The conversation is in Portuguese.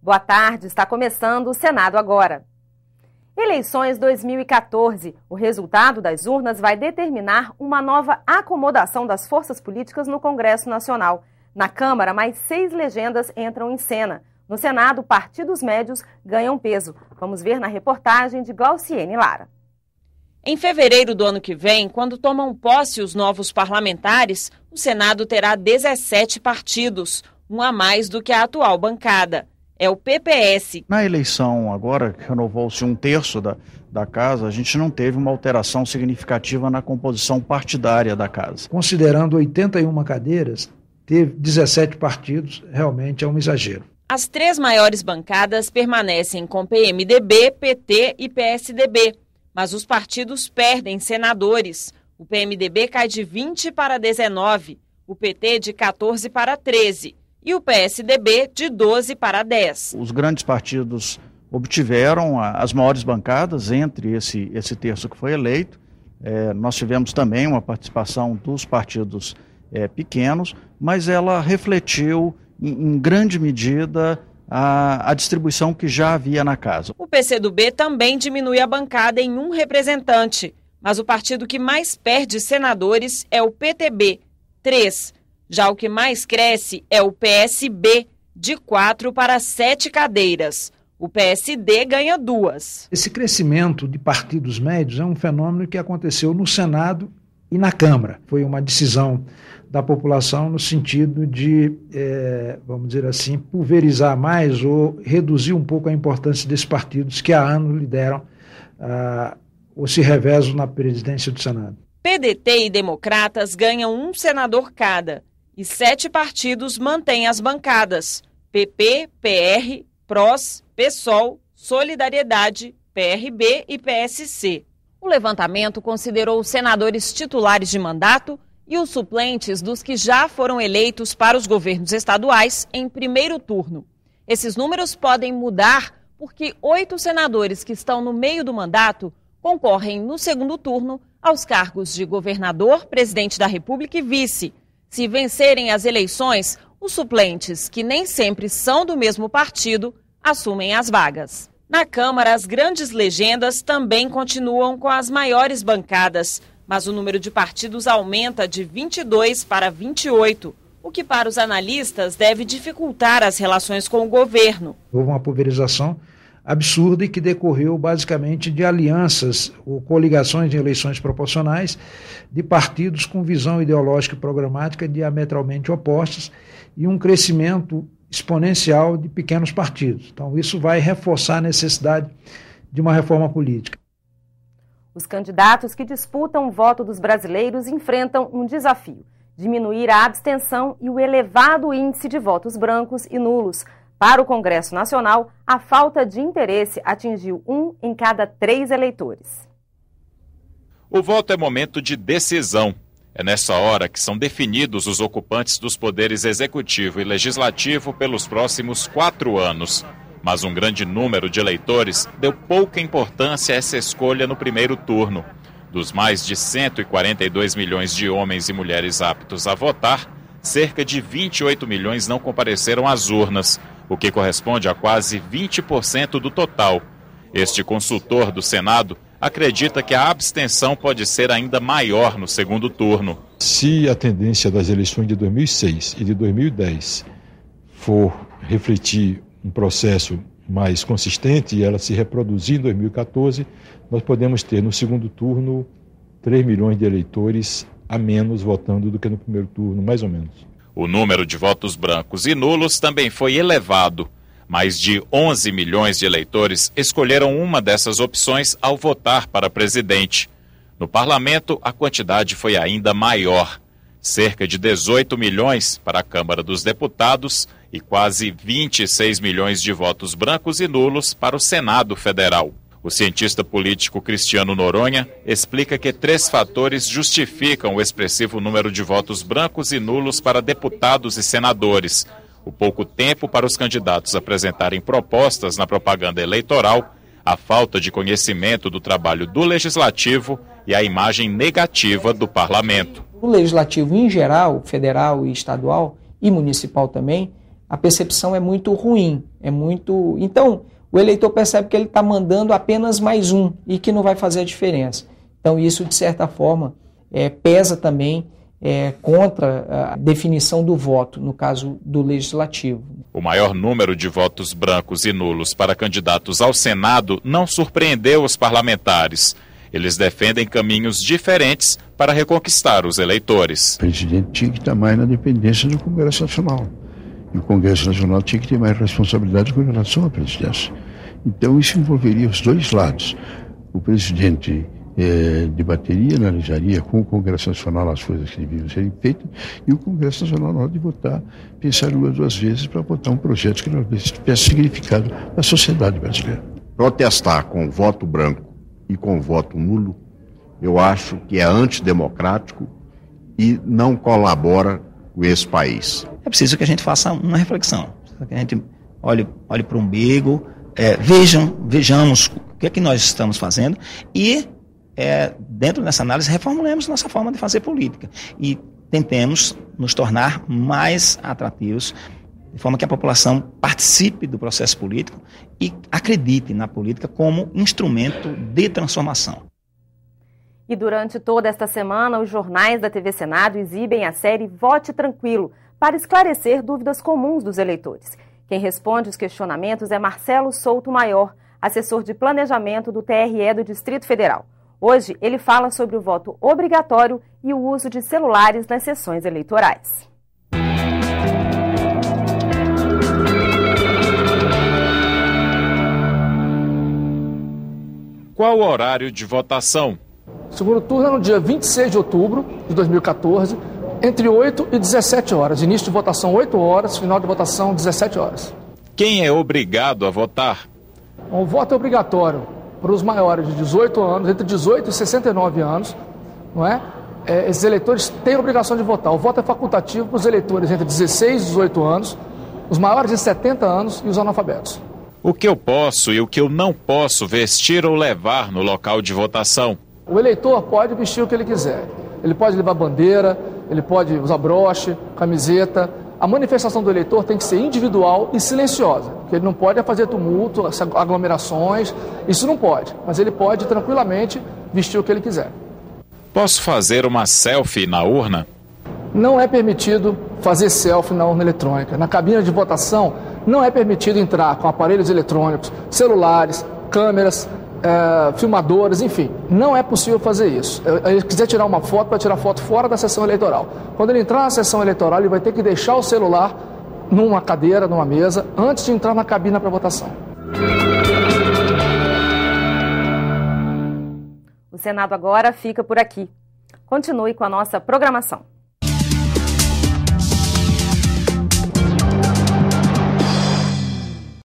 Boa tarde, está começando o Senado Agora. Eleições 2014. O resultado das urnas vai determinar uma nova acomodação das forças políticas no Congresso Nacional. Na Câmara, mais 6 legendas entram em cena. No Senado, partidos médios ganham peso. Vamos ver na reportagem de Glauciene Lara. Em fevereiro do ano que vem, quando tomam posse os novos parlamentares, o Senado terá 17 partidos, um a mais do que a atual bancada. É o PPS. Na eleição agora, que renovou-se 1/3 da casa, a gente não teve uma alteração significativa na composição partidária da casa. Considerando 81 cadeiras, ter 17 partidos realmente é um exagero. As 3 maiores bancadas permanecem com PMDB, PT e PSDB, mas os partidos perdem senadores. O PMDB cai de 20 para 19, o PT de 14 para 13 e o PSDB de 12 para 10. Os grandes partidos obtiveram as maiores bancadas entre esse terço que foi eleito. Nós tivemos também uma participação dos partidos pequenos, mas ela refletiu em grande medida a distribuição que já havia na casa. O PCdoB também diminui a bancada em 1 representante, mas o partido que mais perde senadores é o PTB, 3. Já o que mais cresce é o PSB, de 4 para 7 cadeiras. O PSD ganha 2. Esse crescimento de partidos médios é um fenômeno que aconteceu no Senado e na Câmara. Foi uma decisão da população no sentido de, vamos dizer assim, pulverizar mais ou reduzir um pouco a importância desses partidos que há anos lideram ou se revezam na presidência do Senado. PDT e Democratas ganham 1 senador cada e 7 partidos mantêm as bancadas: PP, PR, PROS, PSOL, Solidariedade, PRB e PSC. O levantamento considerou os senadores titulares de mandato e os suplentes dos que já foram eleitos para os governos estaduais em primeiro turno. Esses números podem mudar porque 8 senadores que estão no meio do mandato concorrem no segundo turno aos cargos de governador, presidente da República e vice. Se vencerem as eleições, os suplentes, que nem sempre são do mesmo partido, assumem as vagas. Na Câmara, as grandes legendas também continuam com as maiores bancadas, mas o número de partidos aumenta de 22 para 28, o que para os analistas deve dificultar as relações com o governo. Houve uma pulverização absurda e que decorreu basicamente de alianças ou coligações em eleições proporcionais de partidos com visão ideológica e programática diametralmente opostas e um crescimento exponencial de pequenos partidos. Então isso vai reforçar a necessidade de uma reforma política. Os candidatos que disputam o voto dos brasileiros enfrentam um desafio: diminuir a abstenção e o elevado índice de votos brancos e nulos. Para o Congresso Nacional, a falta de interesse atingiu 1 em cada 3 eleitores. O voto é momento de decisão. É nessa hora que são definidos os ocupantes dos poderes executivo e legislativo pelos próximos 4 anos. Mas um grande número de eleitores deu pouca importância a essa escolha no primeiro turno. Dos mais de 142 milhões de homens e mulheres aptos a votar, cerca de 28 milhões não compareceram às urnas, o que corresponde a quase 20% do total. Este consultor do Senado acredita que a abstenção pode ser ainda maior no segundo turno. Se a tendência das eleições de 2006 e de 2010 for refletir um processo mais consistente e ela se reproduzir em 2014, nós podemos ter no segundo turno 3 milhões de eleitores a menos votando do que no primeiro turno, mais ou menos. O número de votos brancos e nulos também foi elevado. Mais de 11 milhões de eleitores escolheram uma dessas opções ao votar para presidente. No parlamento, a quantidade foi ainda maior. Cerca de 18 milhões para a Câmara dos Deputados e quase 26 milhões de votos brancos e nulos para o Senado Federal. O cientista político Cristiano Noronha explica que 3 fatores justificam o expressivo número de votos brancos e nulos para deputados e senadores: o pouco tempo para os candidatos apresentarem propostas na propaganda eleitoral, a falta de conhecimento do trabalho do Legislativo e a imagem negativa do Parlamento. O Legislativo em geral, federal e estadual e municipal também, a percepção é muito ruim, Então, o eleitor percebe que ele está mandando apenas mais um e que não vai fazer a diferença. Então, isso, de certa forma, pesa também contra a definição do voto, no caso do Legislativo. O maior número de votos brancos e nulos para candidatos ao Senado não surpreendeu os parlamentares. Eles defendem caminhos diferentes para reconquistar os eleitores. O presidente tinha que estar mais na dependência do Congresso Nacional. E o Congresso Nacional tinha que ter mais responsabilidade com relação à presidência. Então isso envolveria os dois lados. O presidente debateria, analisaria com o Congresso Nacional as coisas que deviam serem feitas, e o Congresso Nacional, na hora de votar, pensaria duas vezes para votar um projeto que tivesse significado para a sociedade brasileira. Protestar com voto branco e com voto nulo, eu acho que é antidemocrático e não colabora com esse país. É preciso que a gente faça uma reflexão, que a gente olhe para o umbigo, vejamos o que é que nós estamos fazendo e, dentro dessa análise, reformulemos nossa forma de fazer política e tentemos nos tornar mais atrativos, de forma que a população participe do processo político e acredite na política como instrumento de transformação. E durante toda esta semana, os jornais da TV Senado exibem a série Vote Tranquilo, para esclarecer dúvidas comuns dos eleitores. Quem responde os questionamentos é Marcelo Souto Maior, assessor de planejamento do TRE do Distrito Federal. Hoje, ele fala sobre o voto obrigatório e o uso de celulares nas sessões eleitorais. Qual o horário de votação? O segundo turno é no dia 26 de outubro de 2014, entre 8 e 17 horas. Início de votação 8 horas, final de votação 17 horas. Quem é obrigado a votar? O voto é obrigatório para os maiores de 18 anos, entre 18 e 69 anos, não é? Esses eleitores têm a obrigação de votar. O voto é facultativo para os eleitores entre 16 e 18 anos, os maiores de 70 anos e os analfabetos. O que eu posso e o que eu não posso vestir ou levar no local de votação? O eleitor pode vestir o que ele quiser. Ele pode levar bandeira, ele pode usar broche, camiseta. A manifestação do eleitor tem que ser individual e silenciosa, porque ele não pode fazer tumulto, aglomerações, isso não pode, mas ele pode tranquilamente vestir o que ele quiser. Posso fazer uma selfie na urna? Não é permitido fazer selfie na urna eletrônica. Na cabine de votação não é permitido entrar com aparelhos eletrônicos, celulares, câmeras, filmadores, enfim, não é possível fazer isso. Ele quiser tirar uma foto, vai tirar foto fora da sessão eleitoral. Quando ele entrar na sessão eleitoral, ele vai ter que deixar o celular numa cadeira, numa mesa, antes de entrar na cabina para votação. O Senado Agora fica por aqui. Continue com a nossa programação.